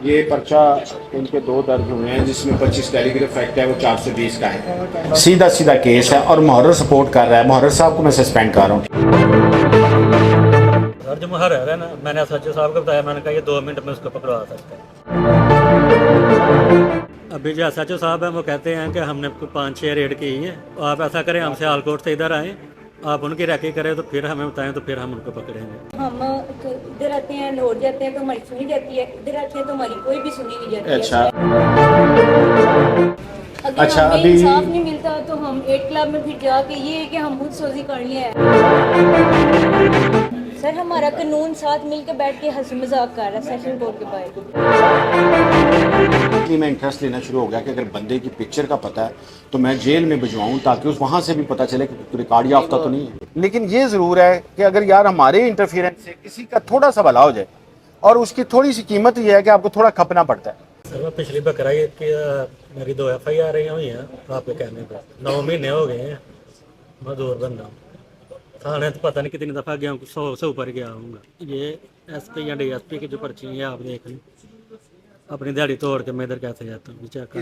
ये पर्चा इनके 2 दर्ज हुए हैं जिसमें 25 टेलीग्राफ एक्ट है वो 420 का है। सीधा सीधा केस है और मुहर्रर सपोर्ट कर रहा है। मुहर्रर साहब को मैं सस्पेंड कर रहा हूँ। सर जो मुहर्रर है ना, मैंने एसएचओ साहब को बताया, मैंने कहा ये 2 मिनट में उसको पकड़वा सकते हैं। अभी जो एसएचओ साहब हैं वो कहते हैं कि हमने 5-6 रेड की हैं, आप ऐसा करें हमसे हालकोट से इधर आएँ, आप उनकी रैकी करें तो फिर हमें बताएं, तो फिर हम उनको पकड़ेंगे। हम इधर आते हैं, लाहौर जाते हैं तो हमारी सुनी जाती है, इधर आते हैं तो हमारी कोई भी सुनी नहीं जाती अच्छा है। अगर अच्छा, हमें अभी इंसाफ नहीं मिलता तो हम 8 क्लब में फिर जाके ये है कि हम खुद सोजी कर लिया है। सर हमारा कानून साथ मिलकर बैठ के हंसी मजाक कर रहा है सेशन कोर्ट के बाहर। में इंटरेस्ट लेना शुरू हो गया कि अगर बंदे की पिक्चर का पता है तो मैं जेल में भिजवाऊं ताकि उस वहां से भी पता चले कि रिकॉर्ड याफ्ता तो नहीं है। लेकिन ये ज़रूर है कि अगर यार हमारे इंटरफेरेंस से किसी का थोड़ा सा भला हो जाए, और उसकी थोड़ी सी कीमत ये है कि आपको थोड़ा खपना पड़ता है। सर मैं पिछली बकरा ईद की मेरी 2 FIR हुई हैं आपके कहने पर, 9 महीने हो गए हैं, मैं दूर बंदा हूँ। थाने तो पता नहीं कितनी दफ़ा गया हूँ, 100 से ऊपर गया हूँगा। ये SP या DSP की जो पर्ची है आप देख लें, अपनी दिहाड़ी तोड़ के मैं इधर कैसे जाता हूँ, चेक कर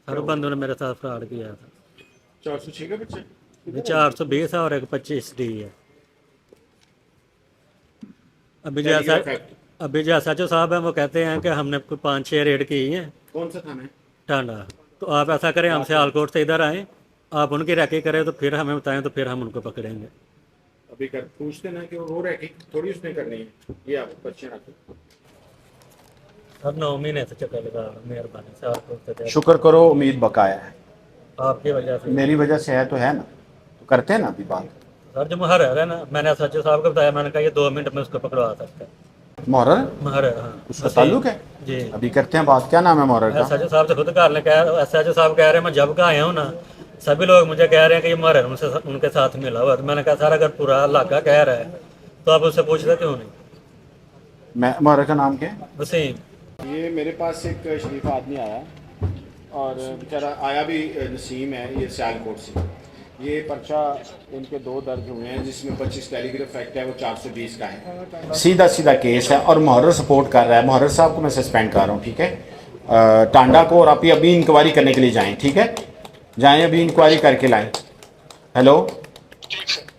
हर बंदों ने मेरे साथ फ्रॉड किया था। 406 का बच्चा 420 है और एक 25D है। अभी जो एसएचओ साहब हैं वो कहते हैं कि हमने 5-6 रेड की हैं। कौन सा थाना है? टांडा। तो आप ऐसा करें हमसे हालकोट से इधर आएँ, आप उनकी रैकी करें तो फिर हमें बताएं, तो फिर हम उनको पकड़ेंगे। अभी कर पूछते ना कि वो रो रहे थोड़ी उसने करनी है। ये आप बच्चे ना सर 9 महीने से चक्कर लगा, मेहरबानी से हालकोट से शुक्र करो, उम्मीद बकाया है। आपकी वजह से। मेरी वजह से है तो है ना, तो करते हैं ना अभी बात। सर जो मुहर्रर है ना, मैंने एसएचओ साहब को बताया, मैंने कहा ये 2 मिनट में उसको पकड़वा सकते हैं। मुहर्रर हाँ उसका ताल्लुक है जी। अभी करते हैं बात। क्या नाम है मुहर्रर का? एसएचओ साहब से खुद कर ले, एसएचओ साहब कह रहे हैं मैं जब का आया हूँ ना, सभी लोग मुझे कह रहे हैं कि ये मुहर्रर उनके साथ मिला हुआ। तो मैंने कहा सर अगर पूरा इलाका कह रहा है तो आप उससे पूछते क्यों नहीं? मैं मुहर्रर का नाम क्या है? वसीम। ये मेरे पास एक शरीफ आदमी आया और बेचारा आया भी नसीम है, ये सियालकोट से। ये पर्चा इनके 2 दर्ज हुए हैं जिसमें 25 टेलीग्राफ एक्ट है वो 420 का है। सीधा सीधा केस है और मुहर्रर सपोर्ट कर रहा है। मुहर्रर साहब को मैं सस्पेंड कर रहा हूँ, ठीक है? टांडा को, और आप अभी इंक्वायरी करने के लिए जाएं, ठीक है? जाएं अभी इंक्वायरी करके लाएं। हेलो,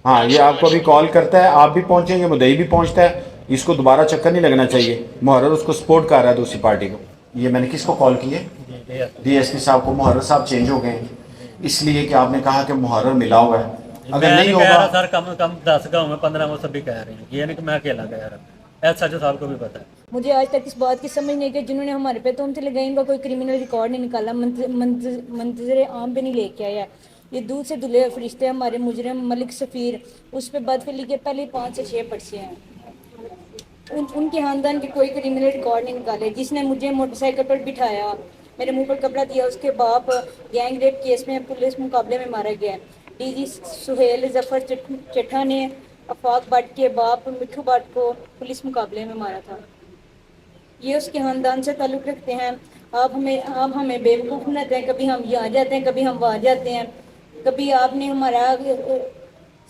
हाँ, ये आपको अभी कॉल करता है, आप भी पहुँचेंगे, मुद्दई भी पहुँचता है। इसको दोबारा चक्कर नहीं लगना चाहिए। मुहर्रर उसको सपोर्ट कर रहा है दूसरी पार्टी को। ये मैंने किसको कॉल की है? DSP साहब को। मुहर्रर साहब चेंज हो गए इसलिए कि आपने कहा कि मुहर्रर मिला हुआ है। अगर नहीं होगा सर कम 10 गाँव में 15 वो सभी कह रहे हैं, ये नहीं कि मैं अकेला कह रहा हूँ, एसएचओ साहब को भी पता है। मुझे आज तक इस बात की समझ नहीं कि जिन्होंने हमारे पे तोहमतें लगाई इनका कोई क्रिमिनल रिकॉर्ड नहीं निकाला, मंजर आम पे नहीं लेके आया। ये दूध से धुले फरिश्ते हमारे मुजरिम मलिक सफ़ीर, उस पर बदफिली के पहले 5 से 6 पर्चे हैं। उनके खानदान के कोई क्रिमिनल रिकॉर्ड नहीं निकाले। जिसने मुझे मोटरसाइकिल पर बिठाया, मेरे मुंह पर कपड़ा दिया, उसके बाप गैंग रेप केस में पुलिस मुकाबले में मारा गया। DG सुहेल जफर चट्टा ने अफाक भट्ट के बाप मिठू भट्ट को पुलिस मुकाबले में मारा था। ये उसके खानदान से ताल्लुक़ रखते हैं। आप हमें बेवकूफ़ न कहें। कभी हम यहाँ जाते हैं, कभी हम वहाँ जाते हैं, कभी आपने हमारा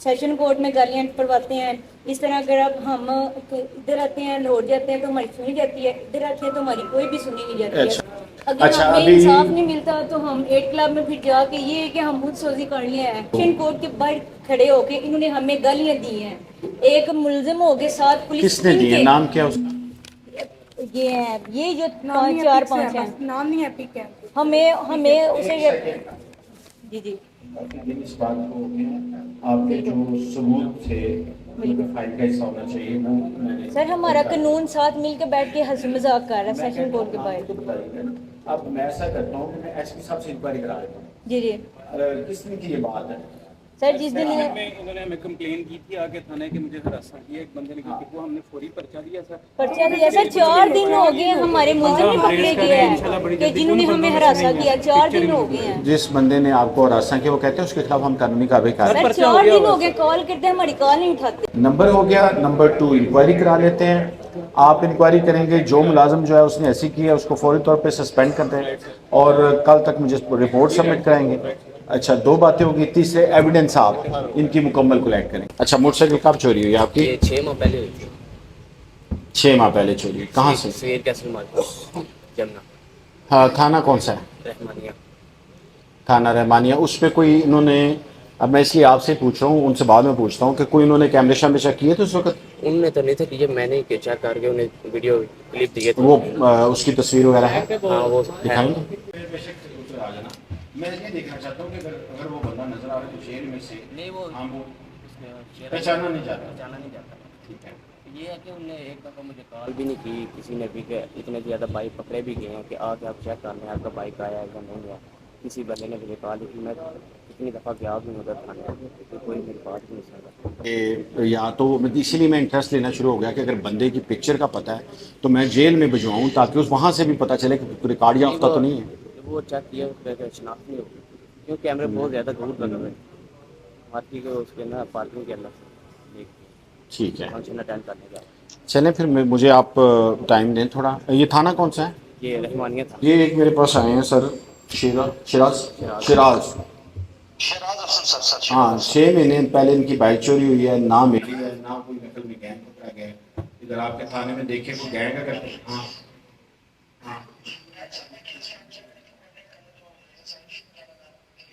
सेशन कोर्ट में गालियाँ पड़वाते हैं। इस तरह अगर अब हम इधर आते हैं, लाहौर जाते हैं तो हमारी सुनी जाती है, इधर आते हैं तो हमारी कोई भी सुनी नहीं जाती है। अगर हमें इंसाफ नहीं मिलता तो हम 8 क्लब में फिर जाके ये है कि हम खुद सोजी कर लिया है। सेशन कोर्ट के बाहर खड़े होके इन्होंने हमें गालियाँ दी हैं। एक मुलजिम हो गए, 7 पुलिस। किसने दी है? नाम क्या उसका? ये है, ये जो 4-5 हैं, नाम नहीं है, पिक है। हमें उसे जी इस बात को आपके जो सबूत थे फाइल का हिस्सा होना चाहिए वो मैंने। सर हमारा कानून साथ मिलकर बैठ के हंसी मजाक कर रहा है सेशन कोर्ट के बाहर। अब मैं ऐसा करता हूँ कि मैं SP साहब से इंक्वायरी करा देता हूँ। जी किसने की ये बात है? सर जिस दिन उन्होंने हमें कंप्लेन की थी आगे थाने के, मुझे हरासा किया एक बंदे ने की थी, वो हमने फौरी पर्चा दिया सर। पर्चा दिया सर, 4 दिन हो गए हमारे मुलजिम भी पकड़े गए हैं कि जिन्होंने हमें हरासा किया। 4 दिन हो गए हैं। जिस बंदे ने आपको हरासा किया वो कहते हैं उसके खिलाफ हम कानूनी कार्रवाई कर रहे हैं। सर 4 दिन हो गए, कॉल करते हैं, हमारी कॉल नहीं उठाते। नंबर हो गया। नंबर 2 इंक्वायरी करा लेते हैं। आप इंक्वायरी करेंगे, जो मुलाजिम जो है उसने ऐसी की है उसको फौरी तौर पे सस्पेंड कर दें और कल तक मुझे रिपोर्ट सबमिट कराएंगे। अच्छा, 2 बातें होगी। तीसरे एविडेंस आप इनकी मुकम्मल कलेक्ट करें। अच्छा, मोटरसाइकिल कब चोरी हुई आपकी? ये 6 माह पहले हुई थी। 6 माह पहले चोरी, कहाँ से? शेर कैसल मार्केट जमना हाँ, थाना कौन सा है? रहमानिया। थाना रहमानिया। उस पर कोई इन्होंने, अब मैं इसलिए आपसे पूछ रहा हूँ, उनसे बाद में पूछता हूँ कि कोई इन्होंने कैमरे शैमरे चेक किए थे उस वक्त? उनने तो नहीं थे लिए, मैंने चेक करके उन्हें वीडियो क्लिप दिए थे। वो उसकी तस्वीर वगैरह है? हाँ वो दिखाएंगे। आ जाना। मैं ये देखना चाहता हूँ कि अगर वो बंदा नजर आ रहा है तो जेल में से नहीं वो हाँ वो पहचाना नहीं जाता। पहचाना नहीं जाता। ठीक है। ये है कि उन्होंने एक दफ़ा मुझे कॉल भी नहीं की किसी ने भी, कि इतने ज़्यादा बाइक पकड़े भी गए हैं कि आके आप चेक कर लें आपका बाइक आया है या नहीं है। किसी बंदे ने मुझे कॉल की, मैं कितनी दफ़ा गया भी उधर थाने, तो कोई मेरी बात नहीं सुन। या तो इसीलिए मैं इंटरेस्ट लेना शुरू हो गया कि अगर बंदे की पिक्चर का पता है तो मैं जेल में भिजवाऊँ ताकि उस वहाँ से भी पता चले कि रिकॉर्ड याफ्ता तो नहीं है। वो चेक किया उस पर शनाख्त नहीं होगी क्योंकि कैमरे बहुत ज़्यादा दूर लगे हुए हैं। मार्केट के उसके ना पार्किंग के अंदर एक ठीक है, फंक्शन अटेंड करने का। चलें फिर मुझे आप टाइम दें थोड़ा। ये थाना कौन सा है? ये रहमानिया था। ये एक मेरे पास आए हैं सर, शिराज शिराज। हाँ, 6 महीने पहले इनकी बाइक चोरी हुई है, ना मेरी है ना कोई नकल में गैंग पकड़ा गया है। इधर आपके थाने में देखे कोई गैंग अगर हाँ हाँ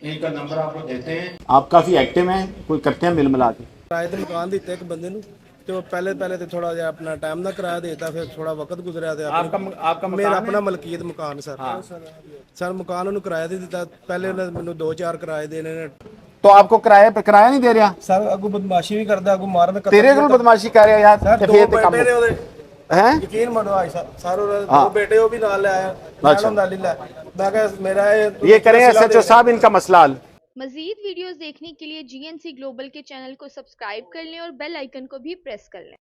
इनका नंबर आपको देते हैं। आप काफ़ी एक्टिव हैं, कोई करते हैं मिल मिला के? किराए ਤੇ ਮਕਾਨ ਦਿੱਤਾ ਇੱਕ ਬੰਦੇ ਨੂੰ ਤੇ ਉਹ ਪਹਿਲੇ ਤੇ ਥੋੜਾ ਜਿਹਾ ਆਪਣਾ ਟਾਈਮ ਦਾ ਕਿਰਾਇਆ ਦੇਤਾ ਫਿਰ ਥੋੜਾ ਵਕਤ ਗੁਜ਼ਰਿਆ ਤੇ आपका ਮੇਰਾ ਆਪਣਾ ਮਲਕੀਅਤ ਮਕਾਨ ਸਰ ਸਰ ਮਕਾਨ ਉਹਨੂੰ ਕਿਰਾਇਆ ਦੇ ਦਿੱਤਾ ਪਹਿਲੇ ਉਹਨੇ ਮੈਨੂੰ 2-4 ਕਿਰਾਏ ਦੇਣੇ ਨੇ तो आपको किराया नहीं दे रहा? ਸਰ ਅੱਗੋਂ ਬਦਮਾਸ਼ੀ ਵੀ ਕਰਦਾ ਅੱਗੋਂ ਮਾਰਨ ਕਤਲ तेरे को बदमाशी कर रहा यार। ਸਰ ते ਦੋ फिर ते कम ਬੇਟੇ ਨੇ ਉਹਦੇ हैं? ਯਕੀਨ ਮੰਨੋ ਆਈ ਸਰ ਉਹਦੇ ਦੋ ਬੇਟੇ ਉਹ ਵੀ ਨਾਲ ਲੈ ਆਇਆ ਮੈਂ ਉਹਨਾਂ ਦਾ ਲੈ ਮੈਂ ਕਿਹਾ ਮੇਰਾ ये करें SHO साहब इनका मसला हल। मजीद वीडियोस देखने के लिए GNC ग्लोबल के चैनल को सब्सक्राइब कर लें और बेल आइकन को भी प्रेस कर लें।